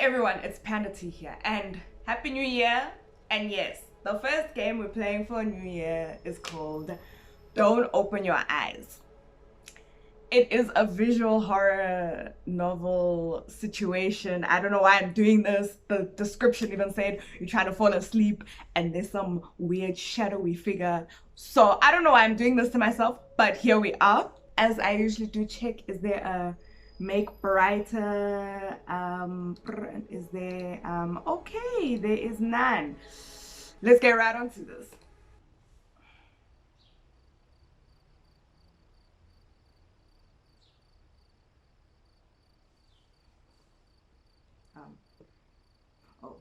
everyone, it's Panda T here, and Happy New Year. And yes, the first game we're playing for New Year is called Don't Open Your Eyes. It is a visual horror novel situation. I don't know why I'm doing this. The description even said you're trying to fall asleep and there's some weird shadowy figure. So I don't know why I'm doing this to myself, but here we are. As I usually do, check, is there a make brighter? Is there, okay, there is none. Let's get right onto this. Oh,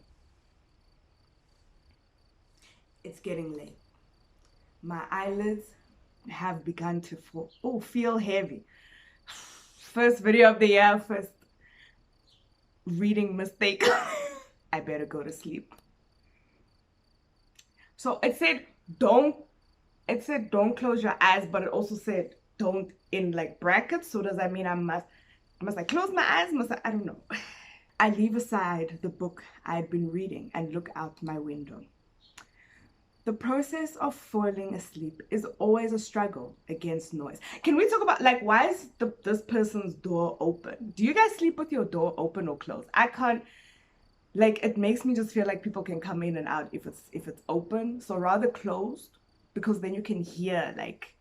it's getting late. My eyelids have begun to feel heavy. First video of the year, first reading mistake. I better go to sleep. So it said don't close your eyes, but it also said don't in like brackets. So does that mean I must I close my eyes? I don't know. I leave aside the book I'd been reading and look out my window. The process of falling asleep is always a struggle against noise. Can we talk about, like, why is this person's door open? Do you guys sleep with your door open or closed? I can't, like, it makes me just feel like people can come in and out if it's open. So rather closed, because then you can hear, like,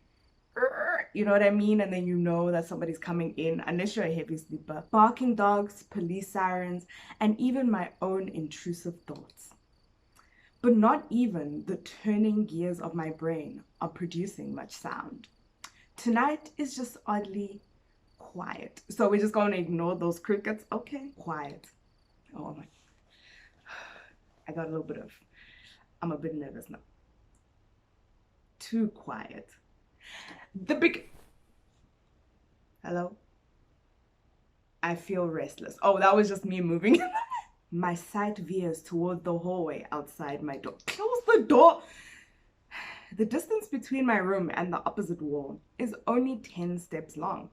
you know what I mean? And then you know that somebody's coming in, unless you're a heavy sleeper. Barking dogs, police sirens, and even my own intrusive thoughts. But not even the turning gears of my brain are producing much sound. Tonight is just oddly quiet. So we're just going to ignore those crickets. Okay, quiet. Oh my. I'm a bit nervous now. Too quiet. Hello? I feel restless. Oh, that was just me moving. My sight veers toward the hallway outside my door. Close the door! The distance between my room and the opposite wall is only 10 steps long.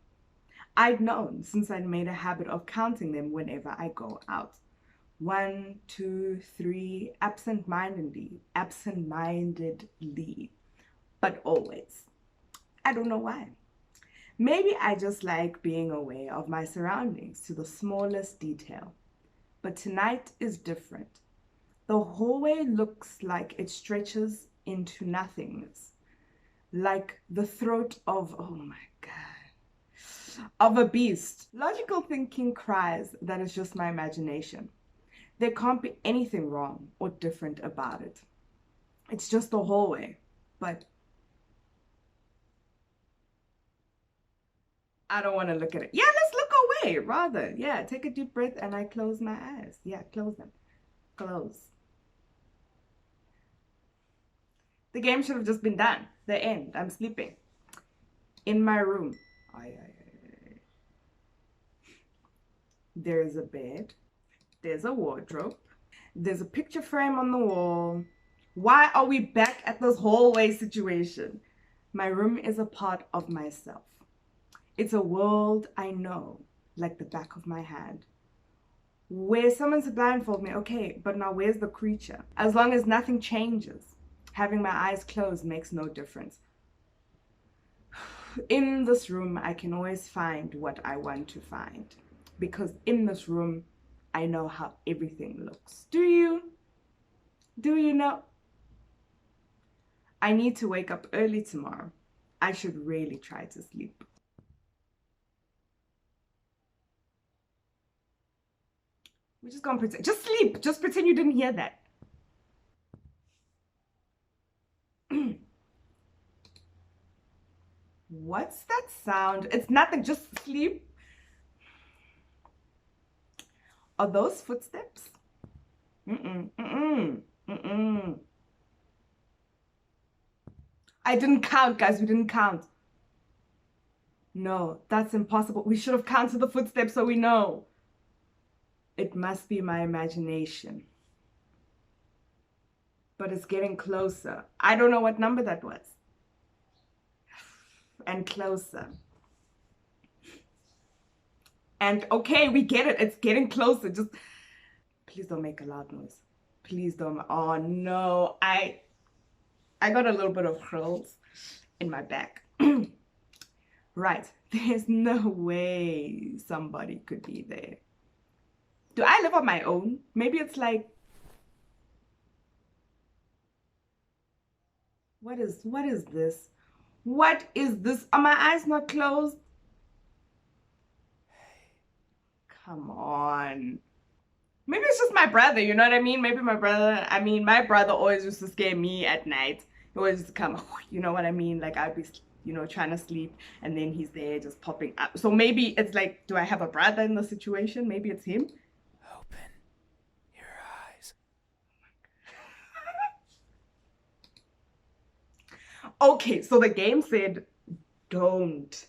I'd known since I'd made a habit of counting them whenever I go out. 1, 2, 3, absent-mindedly, but always. I don't know why. Maybe I just like being aware of my surroundings to the smallest detail. But tonight is different. The hallway looks like it stretches into nothingness. Like the throat of, oh my God, of a beast. Logical thinking cries that it's just my imagination. There can't be anything wrong or different about it. It's just a hallway, but I don't want to look at it. Yeah, let's look away rather. Yeah, take a deep breath and I close my eyes. Yeah, close them. Close. The game should have just been done. The end. I'm sleeping. In my room. There's a bed. There's a wardrobe. There's a picture frame on the wall. Why are we back at this hallway situation? My room is a part of myself. It's a world I know like the back of my hand. Where someone's to blindfold me, okay, but now where's the creature? As long as nothing changes, having my eyes closed makes no difference. In this room, I can always find what I want to find. Because in this room, I know how everything looks. Do you? Do you know? I need to wake up early tomorrow. I should really try to sleep. We're just gonna pretend. Just sleep. Just pretend you didn't hear that. What's that sound? It's nothing. Just sleep. Are those footsteps? I didn't count, guys. We didn't count. No, that's impossible. We should have counted the footsteps so we know. It must be my imagination. But it's getting closer. I don't know what number that was. And closer. And okay, we get it. It's getting closer. Just Please don't make a loud noise. Please don't. Oh no, I got a little bit of curls in my back. Right, there's no way somebody could be there. Do I live on my own? Maybe it's like, what is this? What is this? Are my eyes not closed? Come on. Maybe it's just my brother, you know what I mean? Maybe my brother, my brother always used to scare me at night. He always used to come, you know what I mean? Like I'd be, trying to sleep and then he's there just popping up. So maybe it's like, do I have a brother in the situation? Maybe it's him. Open your eyes. Okay, so the game said, don't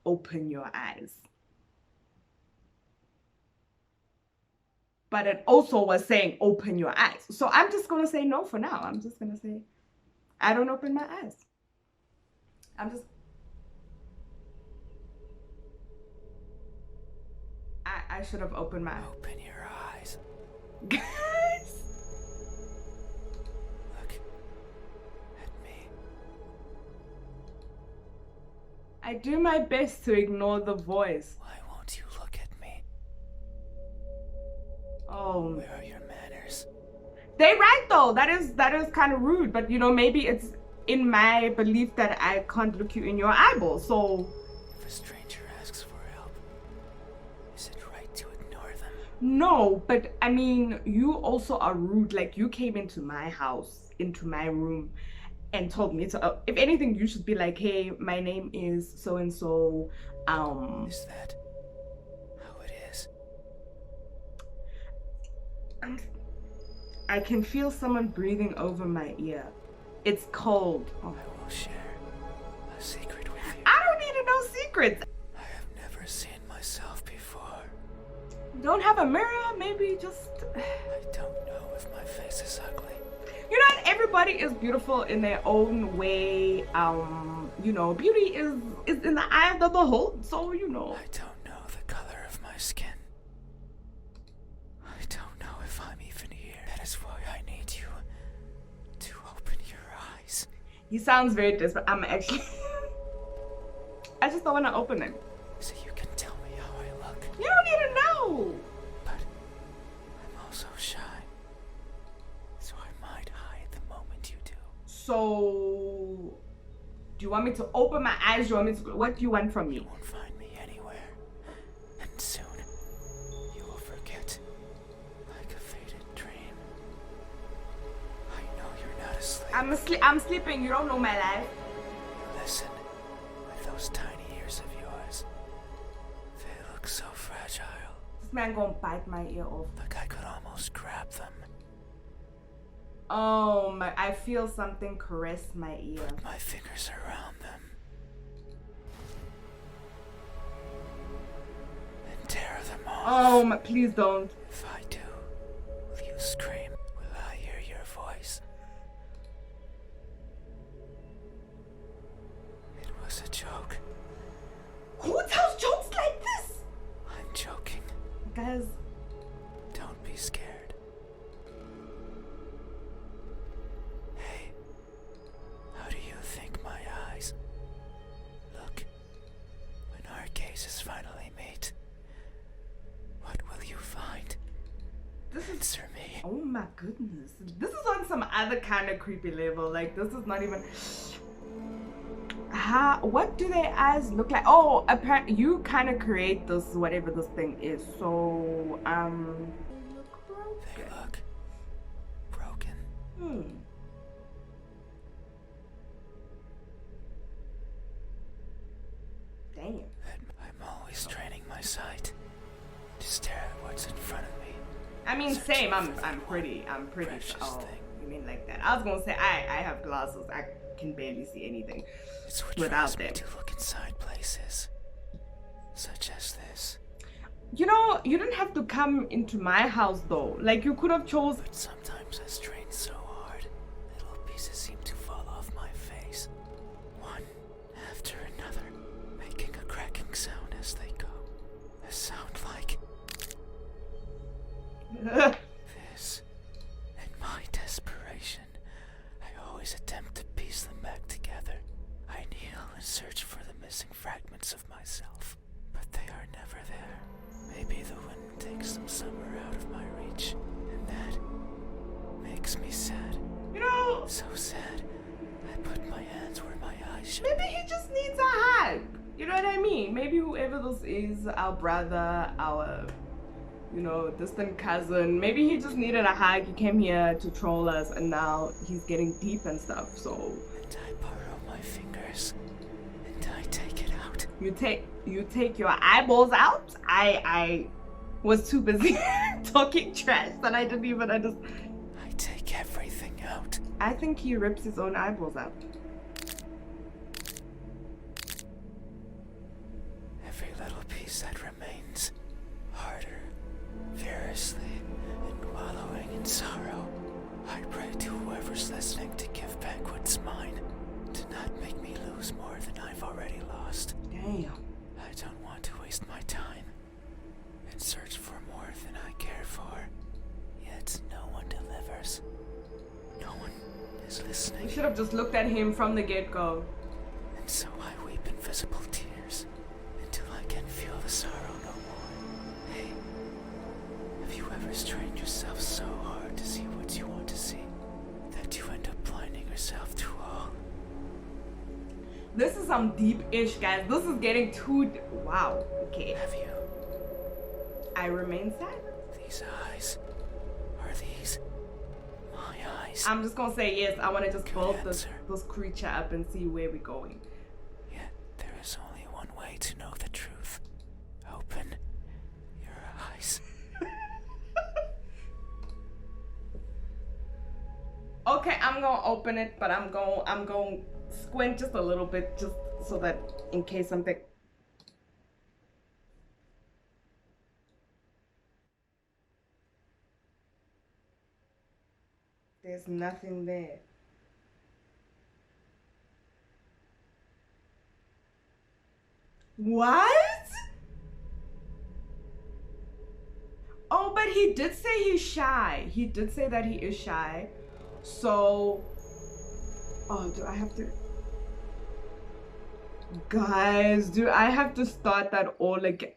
open your eyes. But it also was saying, open your eyes. So I'm just going to say no for now. I'm just going to say, I don't open my eyes. I should have opened my eyes. Open your eyes. Guys. Look at me. I do my best to ignore the voice. Why won't you look at me? Oh. Where are your manners? They right though. That is kind of rude. But maybe it's in my belief that I can't look you in your eyeball. So If a stranger asks for help, is it right to ignore them? no, but you also are rude. Like you came into my house, into my room, and told me to. If anything, you should be like, "Hey, my name is so and so." Is that how it is? I can feel someone breathing over my ear. It's cold. Oh. I will share a secret with you. I don't need to know secrets. I have never seen myself before. Don't have a mirror? Maybe just. I don't know if my face is ugly. Everybody is beautiful in their own way. Beauty is in the eye of the beholder. So I don't know the color of my skin. I don't know if I'm even here. That is why I need you to open your eyes. He sounds very desperate. I'm actually. I just don't want to open it. So you can tell me how I look. You don't need to know. But I'm also shy. So I might hide the moment you do. So, do you want me to open my eyes? Do you want me to? What do you want from me? You won't find me anywhere. And soon, you will forget. Like a faded dream. I know you're not asleep. I'm sleeping. You don't know my life. Listen, with those tiny ears of yours. They look so fragile. This man gonna bite my ear off. Like I could almost grab them. Oh my! I feel something caress my ear. Put my fingers around them. And tear them off. Oh my! Please don't. If I do, will you scream? Will I hear your voice? It was a joke. Who tells jokes like this? I'm joking. Guys, Don't be scared. Hey, how do you think my eyes look when our gazes finally meet? What will you find? Answer me. oh my goodness. This is on some other kind of creepy level. Like, this is not even. What do their eyes look like? Oh, apparently you kind of create this, whatever this thing is. So, They look broken. Damn. I'm always training my sight to stare at what's in front of me. Same. I'm pretty. Precious Oh, thing. you mean like that? I was gonna say I have glasses. I can barely see anything It's what without drives them. me to look inside places such as this. You didn't have to come into my house though. Like, you could have chose. But sometimes I strain so hard, little pieces seem to fall off my face, one after another, making a cracking sound as they go. A sound like some are out of my reach, and that makes me sad. You know, So sad. I put my hands where my eyes should maybe be. he just needs a hug. You know what I mean? Maybe whoever this is, our brother, our, you know, distant cousin, maybe he just needed a hug. He came here to troll us and now he's getting deep and stuff. So And I borrow my fingers, and I take it out. you take your eyeballs out. I was too busy talking trash that I didn't even understand. I take everything out. I think he rips his own eyeballs out. Every little piece that remains, harder, furiously, and wallowing in sorrow. I pray to whoever's listening to give back what's mine, to not make me lose more than I've already lost. Damn. I don't want to waste my time and search for more than I care for. Yet no one delivers. No one is We listening. should have just looked at him from the get-go. And so I weep invisible tears until I can feel the sorrow no more. Hey, have you ever strained yourself so hard to see what you want to see that you end up blinding yourself to all? This is some deep-ish, guys. This is getting too... Wow. Okay. Have you? I remain silent. These eyes. Are these my eyes? I'm just gonna say yes. I want to just Good build this answer. creature up and see where we're going. Yet there is only one way to know the truth. Open your eyes. Okay, I'm gonna open it, but I'm gonna squint just a little bit, just so that in case something. There's nothing there. What? Oh, but he did say he's shy. He did say that he is shy. So, oh, do I have to? Guys, do I have to start that all again?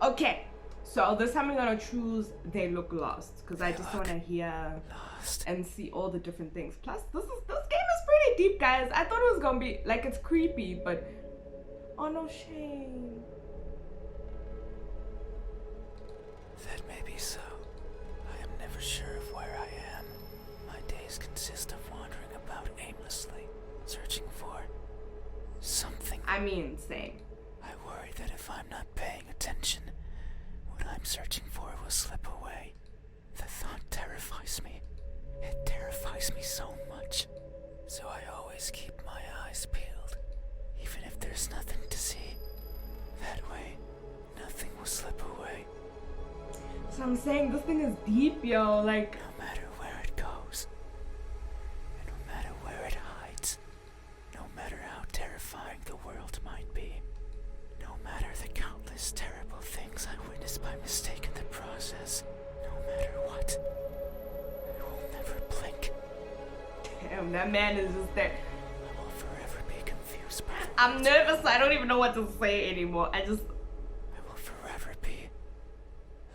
Okay, so this time I'm gonna choose They Look Lost because I just want to hear Lost. and see all the different things. Plus, this game is pretty deep, guys. I thought it was gonna be like, it's creepy, but oh no, shame. That may be so. I am never sure of where I am. My days consist of wandering about aimlessly, searching for something. I mean, same. I worry that if I'm not paying attention, what I'm searching for will slip away. The thought terrifies me. It terrifies me so much. So I always keep my eyes peeled, even if there's nothing to see. That way, nothing will slip away. So I'm saying this thing is deep, yo. Like, No matter where it goes, and no matter where it hides, no matter how terrifying the world might be, no matter the countless terrible things I witnessed by mistake in the process, no matter what, I will never blink. damn, that man is just there. I will forever be confused by the I'm world's- nervous. I don't even know what to say anymore. I will forever be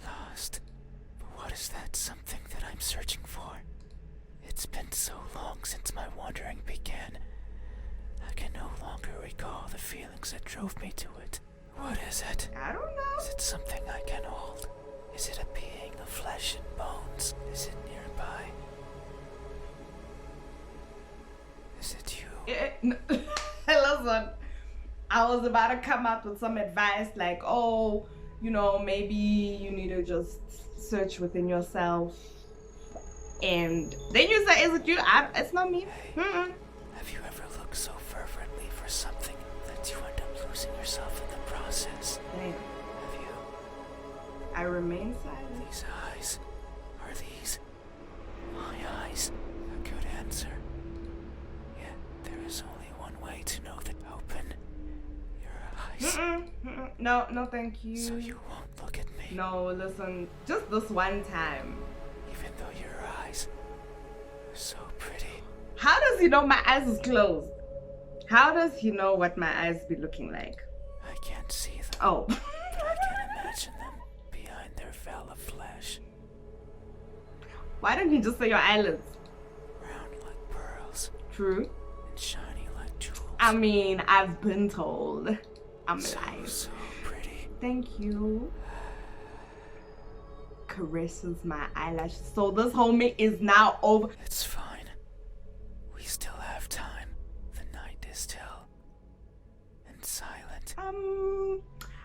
lost. But what is that something that I'm searching for? It's been so long since my wandering began. I can no longer recall the feelings that drove me to it. What is it? I don't know. Is it something I can hold? Is it a being of flesh and bones? Is it nearby? Is it you? Listen, I was about to come up with some advice like, oh, you know, maybe you need to just search within yourself. And then you say, is it you? It's not me. Hey, have you ever looked so fervently for something that you end up losing yourself in the process? Damn. Have you? I remain silent. These eyes. Are these my eyes? A good answer. Yet there is only one way to know that. Open your eyes. No, no, thank you. So you won't look at me. No, listen, just this one time. Even though your eyes are so pretty. How does he know my eyes is closed? How does he know what my eyes be looking like? I can't see them, Oh. but I can imagine them behind their veil of flesh. eyelash. Why didn't you just say your eyelids? Round like pearls. True. And shiny like jewels. I mean, I've been told. I'm so, lying. so pretty. Thank you. Caresses my eyelashes. So this whole meet is now over. It's fine. We still have time. The night is still and silent.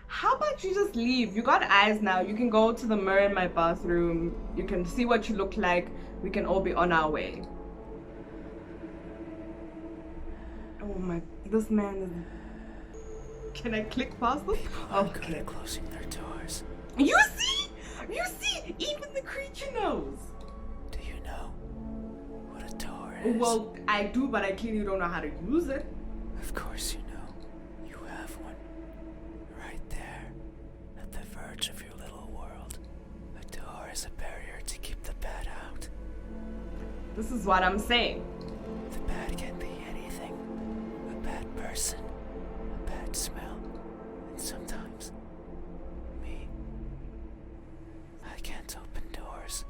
How about you just leave? You got eyes now. You can go to the mirror in my bathroom. You can see what you look like. We can all be on our way. Oh my, this man is... Can I click past this? Okay. Closing their doors. You see? You see? Even the creature knows. Do you know what a door is? Well, I do, but I clearly don't know how to use it. Of course you know. You have one. Right there. At the verge of your little world. A door is a barrier to keep the bad out. This is what I'm saying. The bad can be anything. A bad person. A bad smell. And sometimes... me. I can't open doors.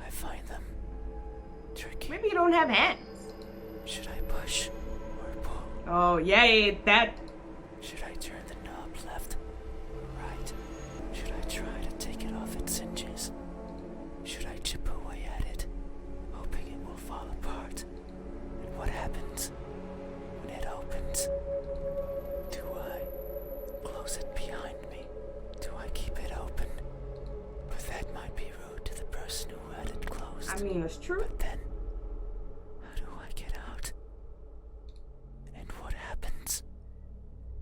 I find them tricky. Maybe you don't have hands. Should I push or pull? Oh, yeah, that. Should I turn the knob left or right? Should I try to take it off its hinges? Should I chip away at it, hoping it will fall apart? And what happens when it opens? Do I close it behind me? Do I keep it open? But that might be rude to the person who had it closed. I mean, it's true. But then, how do I get out? And what happens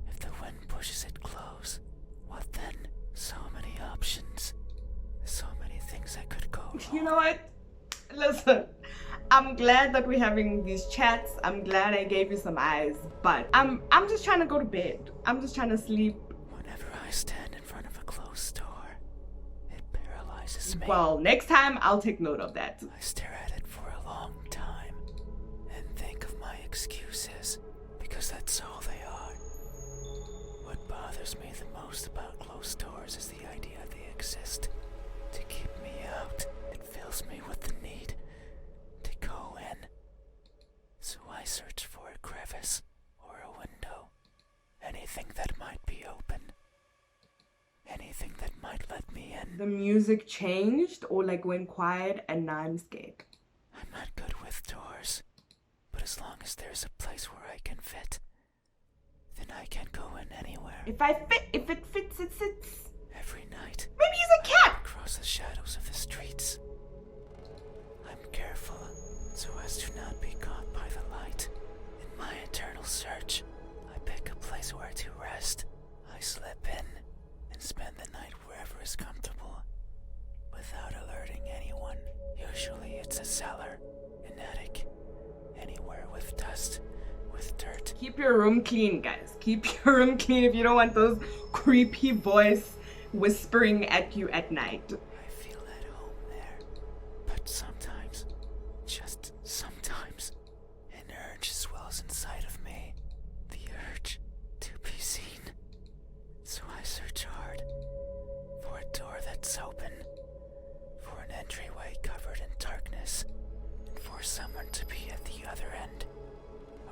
if the wind pushes it close? What then? So many options. So many things that could go wrong. You know what? Listen, I'm glad that we're having these chats. I'm glad I gave you some eyes, but I'm just trying to go to bed. I'm just trying to sleep. Whenever I stand in front of a closed door, it paralyzes me. Well, next time I'll take note of that. I stare at it for a long time and think of my excuses, because that's all they are. What bothers me the most about closed doors is the idea they exist to keep me out. It fills me with the need to go in. So I search for a crevice or a window, anything that might be open, anything that might let me in. The music changed or like went quiet and now I'm scared. I'm not good with doors, but as long as there's a place where I can fit, then I can go in anywhere. If it fits, it sits. Every night, Maybe he's a cat. across the shadows of the streets, I'm careful so as to not be caught by the light. In my eternal search, I pick a place where to rest. I slip in and spend the night wherever is comfortable, without alerting anyone. Usually it's a cellar, an attic, anywhere with dust, with dirt. Keep your room clean, guys. Keep your room clean if you don't want those creepy voice whispering at you at night. I feel at home there, but sometimes, just sometimes, an urge swells inside of me. The urge to be seen. So I search hard for a door that's open, for an entryway covered in darkness, and for someone to be at the other end,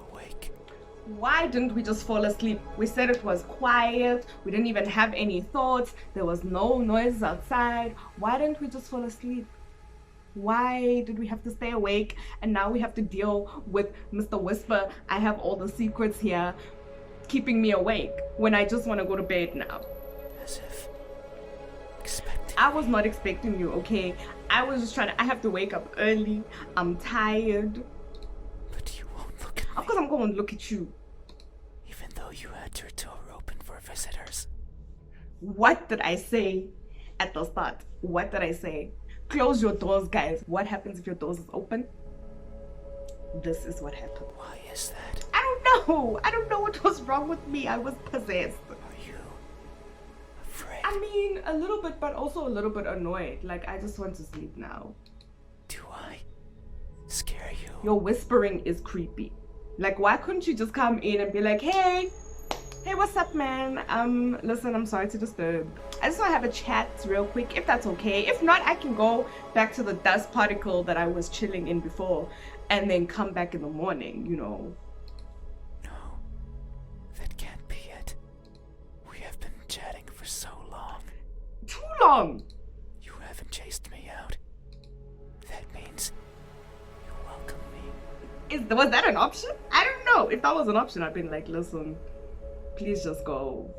awake. Why didn't we just fall asleep? We said it was quiet. We didn't even have any thoughts. There was no noise outside. Why didn't we just fall asleep? Why did we have to stay awake? And now we have to deal with Mr. Whisper. I have all the secrets here keeping me awake when I just want to go to bed now. As if expecting. I was not expecting you, okay? I was just I have to wake up early. I'm tired. But you won't look at me. Of course I'm going to look at you. Even though you had your door open for visitors. What did I say at the start? What did I say? Close your doors, guys. What happens if your doors is open? This is what happened. Why is that? I don't know. I don't know what was wrong with me. I was possessed. Are you afraid? I mean, a little bit, but also a little bit annoyed. Like, I just want to sleep now. Do I scare you? Your whispering is creepy. Like, why couldn't you just come in and be like, hey, Hey, what's up, man? Listen, I'm sorry to disturb. I just want to have a chat real quick, if that's okay. If not, I can go back to the dust particle that I was chilling in before and then come back in the morning, you know. No, that can't be it. We have been chatting for so long. Too long! You haven't chased me out. That means you welcome me. Was that an option? I don't know. If that was an option, I'd been like, listen, please just go.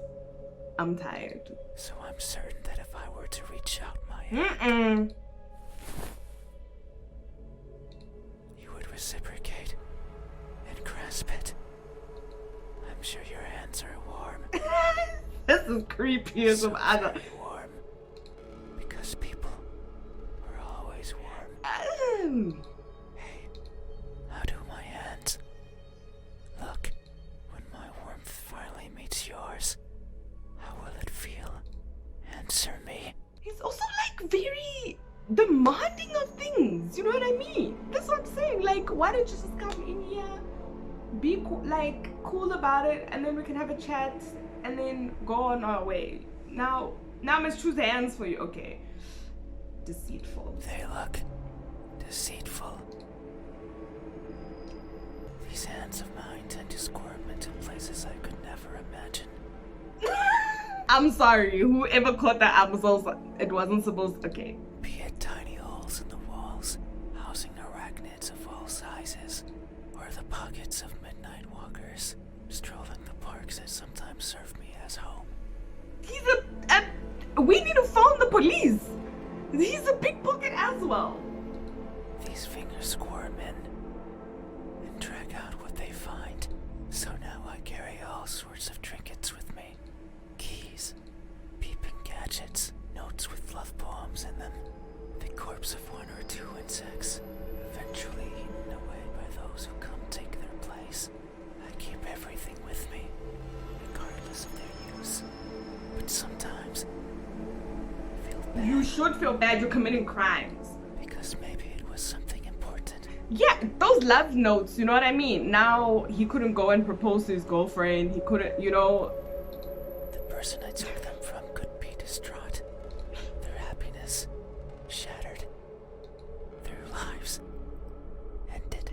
I'm tired. So I'm certain that if I were to reach out my hand, you would reciprocate and grasp it. I'm sure your hands are warm. This is creepy as so other. Very warm. Because people are always warm. Hey, how do my hands? Look, when my warmth finally meets yours, how will it feel? Answer me. He's also like very demanding of things. You know what I mean? That's what I'm saying. Like, why don't you just come in here, be cool about it, and then we can have a chat, and then go on our way. Now I must choose hands for you. Okay. Deceitful. They look deceitful. These hands of mine tend to squirm into places I could never imagine. I'm sorry, whoever caught that episode, it wasn't supposed. Okay. Be it tiny holes in the walls, housing arachnids of all sizes, or the pockets of midnight walkers, strolling the parks that sometimes serve me as home. He's we need to phone the police. He's a pickpocket as well. These fingers squirm in and drag out what they find. So now I carry all sorts of trinkets with me. Keys, peeping gadgets, notes with love poems in them. The corpse of one or two insects, eventually eaten away by those who come take their place. I keep everything with me, regardless of their use. But sometimes I feel bad. You should feel bad. You're committing crimes. Because maybe it was something important. Yeah, those love notes, you know what I mean? Now he couldn't go and propose to his girlfriend. He couldn't, you know. The person I took them from could be distraught. Their happiness shattered. Their lives ended.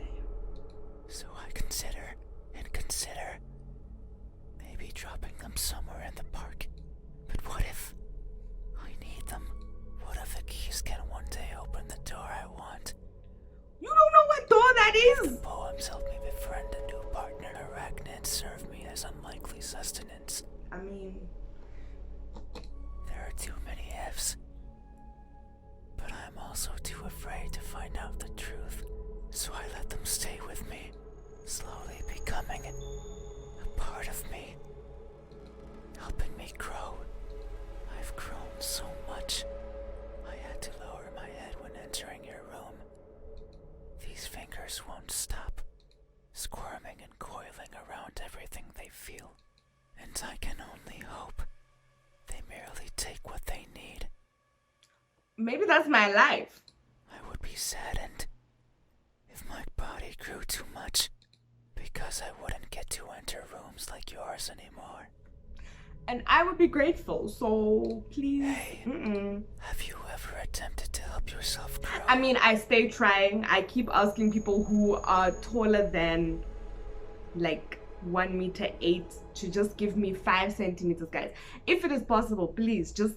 So I consider maybe dropping them somewhere in the park. But what if I need them? What if the keys can one day open the door I want? You don't know what door that is. The poems help me befriend a new partner. Arachnids serve me as unlikely sustenance. I mean, there are too many ifs. But I'm also too afraid to find out the truth. So I let them stay with me, slowly becoming a part of me, helping me grow. I've grown so much. I had to lower my head when entering your room. These fingers won't stop, squirming and coiling around everything they feel. And I can only hope they merely take what they need. maybe that's my life. I would be saddened if my body grew too much, because I wouldn't get to enter rooms like yours anymore. And I would be grateful, so please. Hey, have you ever attempted to help yourself grow? I mean, I stay trying. I keep asking people who are taller than like 1.8 to just give me 5 centimeters, guys. If it is possible, please just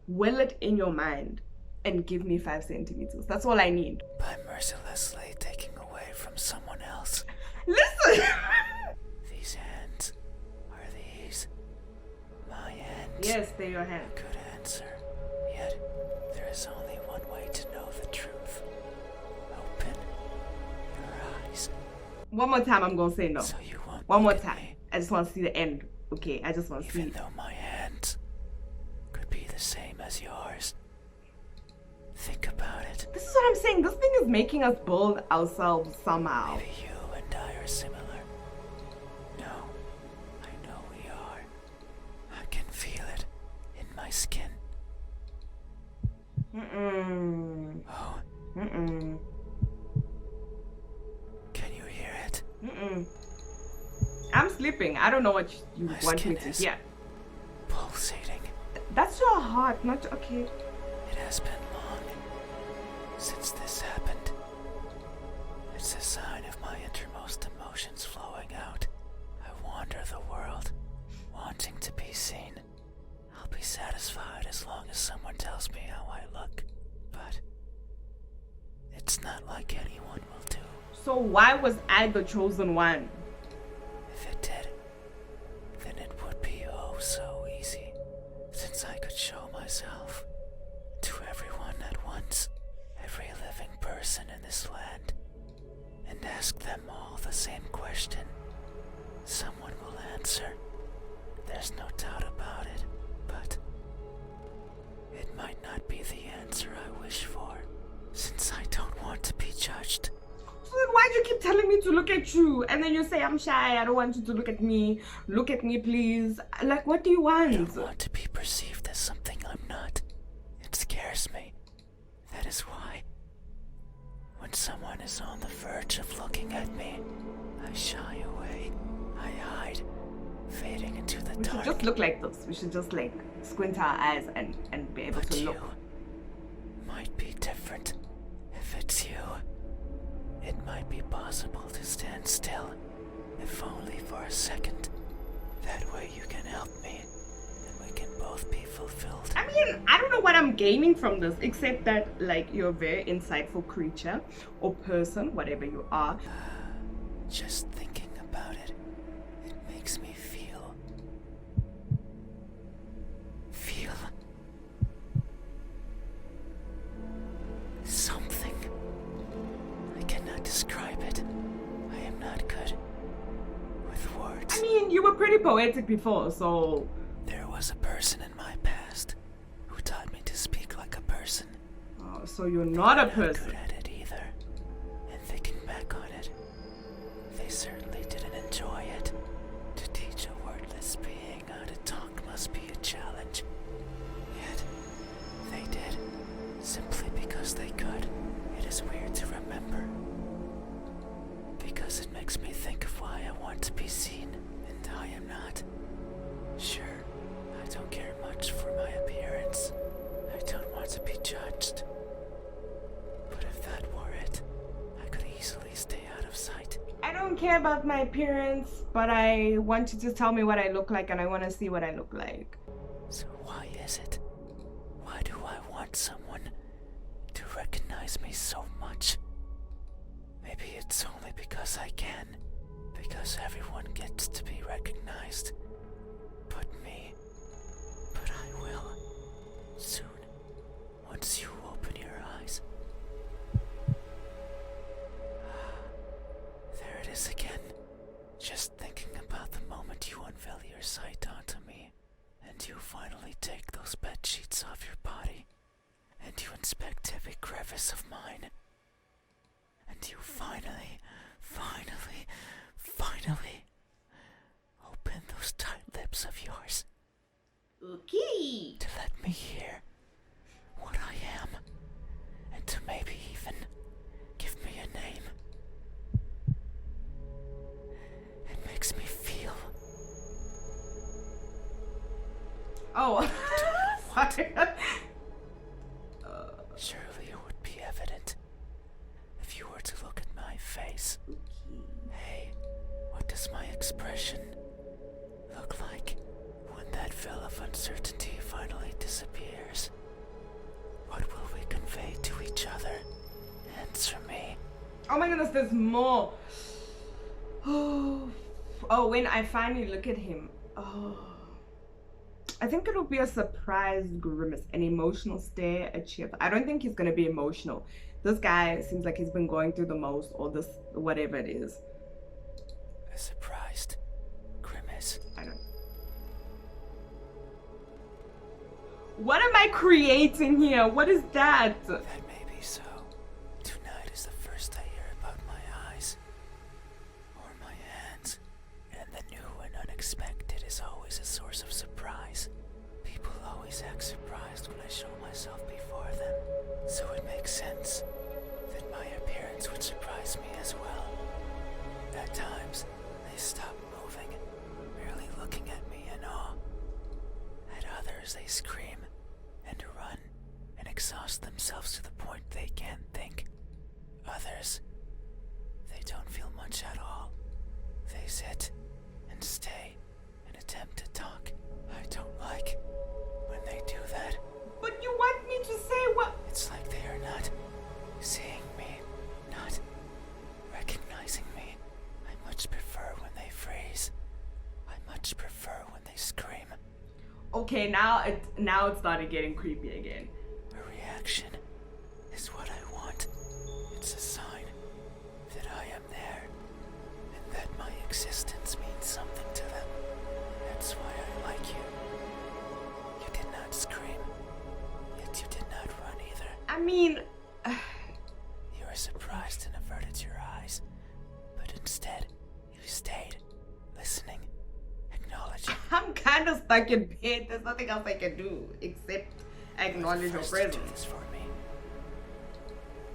will it in your mind and give me 5 centimeters. That's all I need. By mercilessly taking away from someone else. Listen! These hands are these my hands? Yes, they're your hands. Good answer. Yet, there is only one way to know the truth. Open your eyes. One more time, I'm gonna say no. So you won't One more look at time. me, I just want to see the end. Okay, I just want to see. even though my hands could be the same as yours. Think about it. This is what I'm saying. This thing is making us build ourselves somehow. Maybe you and I are similar. No, I know we are. I can feel it in my skin. Oh, Mm-mm. can you hear it? Mm-mm. I'm sleeping. I don't know what you My want skin me to is hear. pulsating. That's your heart, not okay. It has been long since this happened. It's a sign of my innermost emotions flowing out. I wander the world, wanting to be seen. I'll be satisfied as long as someone tells me how I look. But it's not like anyone will do. So why was I the chosen one? If it did, then it would be oh so easy, since I could show myself to everyone at once, every living person in this land, and ask them all the same question. Someone will answer. There's no doubt about it, but it might not be the answer I wish for, since I don't want to be judged. So then why do you keep telling me to look at you? And then you say, I'm shy, I don't want you to look at me. Look at me, please. Like, what do you want? I don't want to be perceived as something I'm not. It scares me. That is why, when someone is on the verge of looking at me, I shy away. I hide, fading into the We dark. should just look like this. We should just like squint our eyes and be able But to you look. might be different. If it's you, it might be possible to stand still, if only for a second. That way you can help me, and we can both be fulfilled. I mean, I don't know what I'm gaining from this, except that like you're a very insightful creature or person, whatever you are. Just thinking about it, it makes me feel something. I cannot describe it. I am not good with words. I mean, you were pretty poetic before, so There was a person in my past who taught me to speak like a person. so you're not a I'm not person. good at it either. And thinking back on it, they certainly didn't enjoy it. To teach a wordless being how to talk must be a challenge. Yet, they did, simply because they could. It is weird to remember, because it makes me think of why I want to be seen, and I am not. Sure, I don't care much for my appearance. I don't want to be judged. But if that were it, I could easily stay out of sight. I don't care about my appearance, but I want you to tell me what I look like and I want to see what I look like. So why is it? Why do I want someone to recognize me so much? Maybe it's only because I can. Because everyone gets to be recognized. But me. But I will. Soon. Once you open your eyes. There it is again. Just thinking about the moment you unveil your sight onto me, and you finally take those bed sheets off your body, and you inspect every crevice of mine, and you finally open those tight lips of yours Okay. to let me hear what I am, and to maybe even give me a name. It makes me feel Oh. Sorry. surely it would be evident if you were to look at my face. Hey, what does my expression look like when that veil of uncertainty finally disappears? What will we convey to each other? Answer me. Oh my goodness, there's more. Oh, when I finally look at him. Oh. I think it'll be a surprised grimace, an emotional stare, a cheer. I don't think he's gonna be emotional. This guy seems like he's been going through the most, or this, whatever it is. A surprised grimace. I don't. What am I creating here? What is that? That may be so. Tonight is the first I hear about my eyes. Or my hands. And the new and unexpected is always a source of surprise. People always act surprised when I show myself before them. So it makes sense that my appearance would surprise me as well. At times, they stop moving, Others they scream and run and exhaust themselves to the point they can't think. Others, they don't feel much at all. They sit and stay and attempt to talk. I don't like when they do that. But you want me to say what? It's like they are not seeing me, not recognizing me. I much prefer when they freeze. I much prefer when they scream. Okay, now it started getting creepy again. A reaction is what I want. It's a sign that I am there and that my existence means something to them. That's why I like you. You did not scream, yet you did not run either. I mean, You were surprised and averted your eyes, but instead you stayed, listening, acknowledging. I'm kind of stuck in bed. There's nothing else I can do except acknowledge your First to do presence. this for me.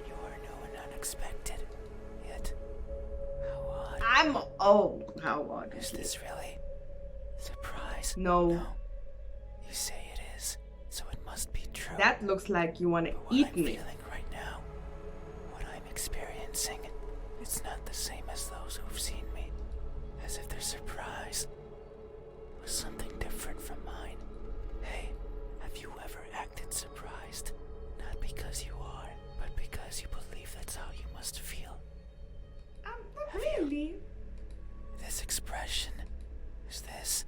You are new and unexpected, yet how odd. How odd Is this really surprise? No. No. You say it is, so it must be true. That looks like you want to But what eat I'm me. feeling right now, what I'm experiencing, it's not the same as those who've seen me. As if their surprise was something different from mine. Hey, have you ever acted surprised? Not because you are, but because you believe that's how you must feel. Really? This expression, is this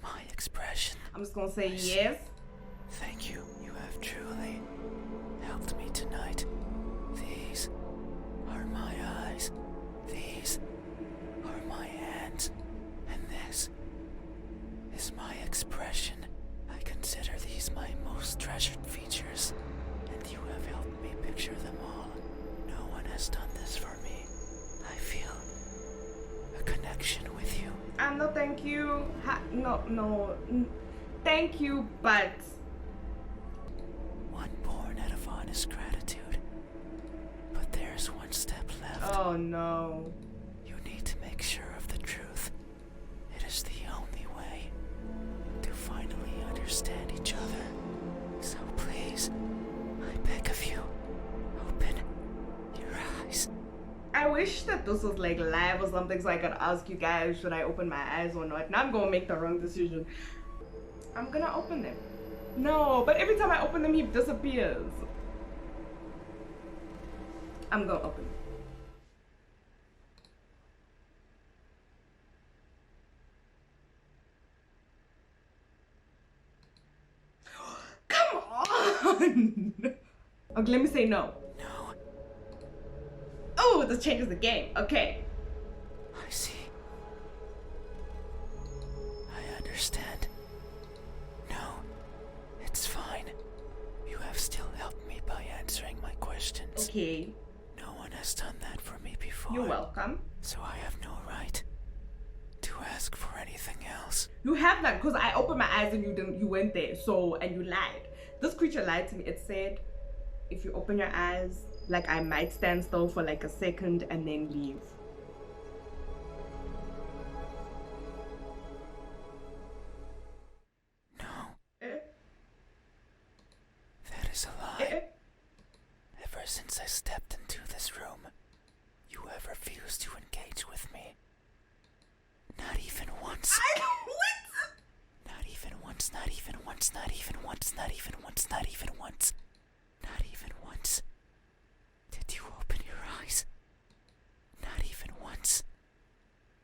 my expression? I'm just gonna say I see. yes. Thank you. You have truly helped me tonight. These are my eyes. These are my hands. And this is my expression. I consider these my most treasured features. And you have helped me picture them all. No one has done this for me. I feel a connection with you. No, thank you. Thank you, but One born out of honest gratitude. But there's one step left. oh no. You need to make sure of the truth. It is the only way to finally understand each other. So please, I beg of you, open your eyes. I wish that this was like live or something so I could ask you guys, should I open my eyes or not? Now I'm gonna make the wrong decision. I'm gonna open them. No, but every time I open them, he disappears. I'm gonna open them. Come on! Okay, let me say no. No, Oh, this changes the game. Okay. I see. I understand. No, it's fine. You have still helped me by answering my questions. Okay. No one has done that for me before. You're welcome. So I have no right to ask for anything else. You have that because I opened my eyes and you didn't. You went there. So and you lied. This creature lied to me. It said, if you open your eyes, like I might stand still for like a second and then leave. No, Eh, that is a lie. eh. Ever since I stepped into this room, you have refused to engage with me. Not even once. What? Not even once, not even once, not even once, not even once, not even once. Not even once. Did you open your eyes? Not even once.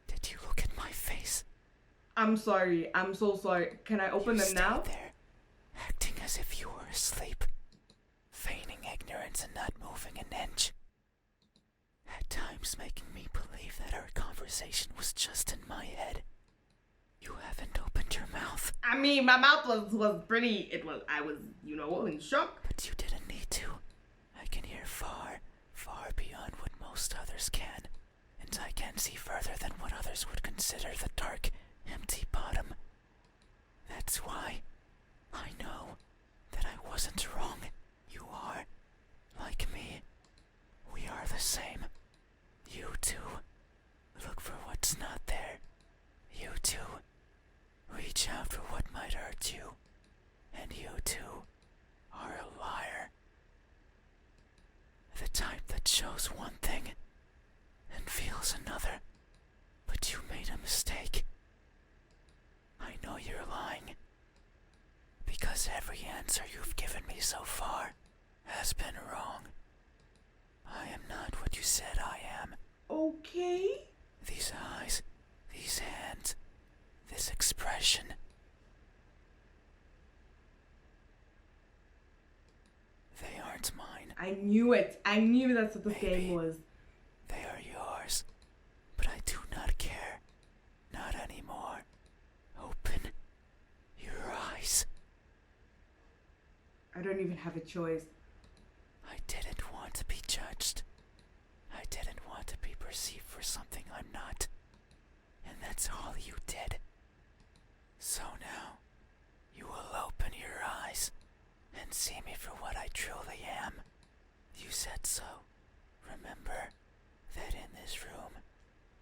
Did you look at my face? I'm sorry. I'm so sorry. Can I open You them stayed now? there, acting as if you were asleep, feigning ignorance and not moving an inch. At times making me believe that our conversation was just in my head. You haven't opened your mouth, I mean, my mouth was pretty. I was, in shock. but you didn't need to. I can hear far, far beyond what most others can, and I can see further than what others would consider the dark, empty bottom. That's why I know that I wasn't wrong. You are, like me. We are the same. You too. Look for what's not there. You too. Reach out for what might hurt you. knows one thing and feels another, but you made a mistake. I know you're lying, because every answer you've given me so far has been wrong. I am not what you said I am. Okay. These eyes, these hands, this expression. They aren't mine. I knew it. I knew that's what this Maybe game was. they are yours, but I do not care. Not anymore. Open your eyes. I don't even have a choice. I didn't want to be judged. I didn't want to be perceived for something I'm not. And that's all you did. So now, you will open your eyes and see me for what I truly am. You said so. Remember that in this room,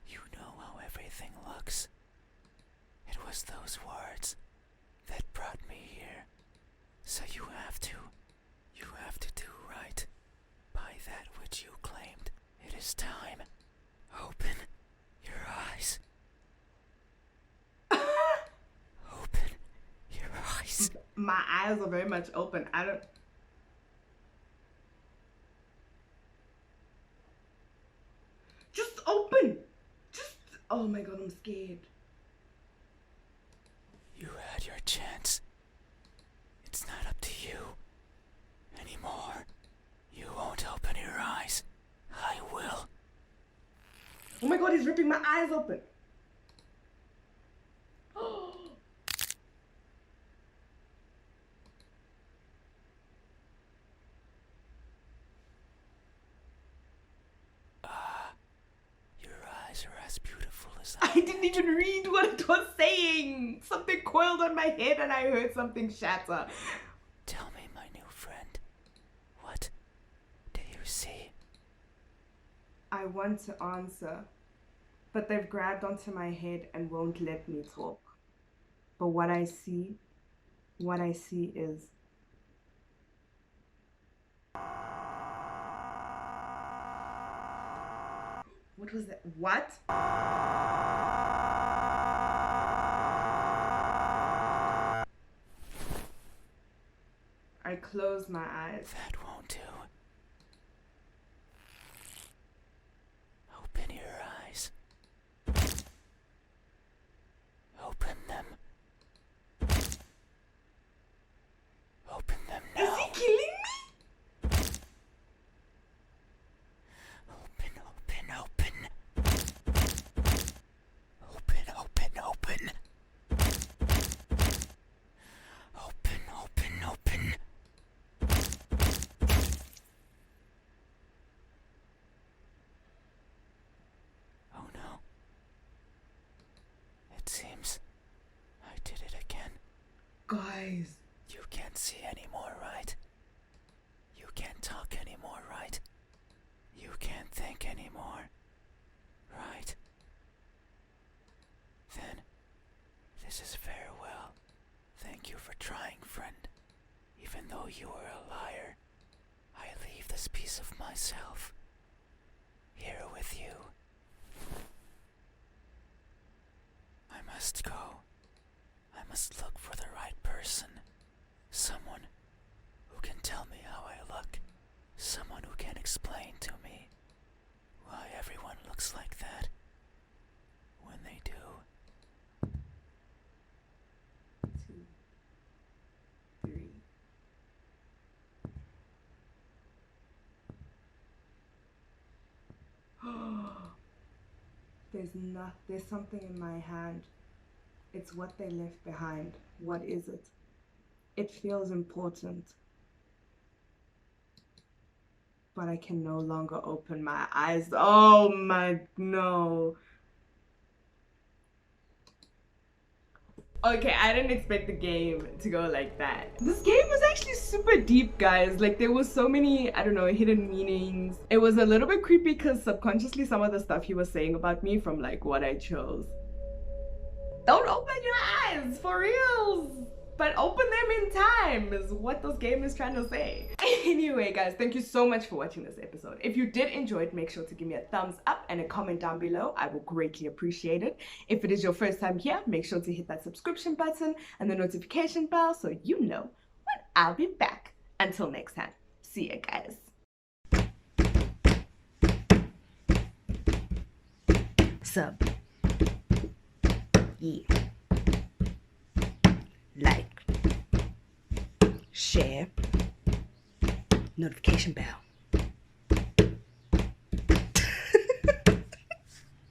you know how everything looks. It was those words that brought me here. So you have to do right by that which you claimed. It is time. Open your eyes. Open your eyes. My eyes are very much open. I don't... Just open! Just... Oh my god, I'm scared. You had your chance. It's not up to you anymore. You won't open your eyes. I will. Oh my god, he's ripping my eyes open. Your eyes are as beautiful as I didn't even read what it was saying. Something coiled on my head and I heard something shatter. Tell me, my new friend, what do you see? I want to answer, but they've grabbed onto my head and won't let me talk. But what I see is... What was that? What? I closed my eyes. That won't do. Open your eyes. Open them. Open them now. Is he killing me? Open, open, open. Open, open, open. Open, open, open. Oh no. It seems I did it again. Guys. You can't see anymore, right? You can't talk anymore, right? You can't think anymore, right? Then, this is farewell. Thank you for trying, friend. Even though you were a liar, I leave this piece of myself here with you. I must go. I must look for the right person. Someone who can tell me how I look. Someone who can explain to me why everyone looks like that when they do. 2, 3. There's something in my hand. It's what they left behind. What is it? It feels important. But I can no longer open my eyes. Oh my, no. Okay, I didn't expect the game to go like that. This game was actually super deep, guys. Like, there was so many, I don't know, hidden meanings. It was a little bit creepy because subconsciously some of the stuff he was saying about me from like what I chose. Don't open your eyes, for reals. but open them in time is what this game is trying to say. Anyway, guys, thank you so much for watching this episode. If you did enjoy it, make sure to give me a thumbs up and a comment down below. I will greatly appreciate it. If it is your first time here, make sure to hit that subscription button and the notification bell so you know when I'll be back. Until next time, see ya, guys. Sub. Yeah. Like. Share. Notification bell.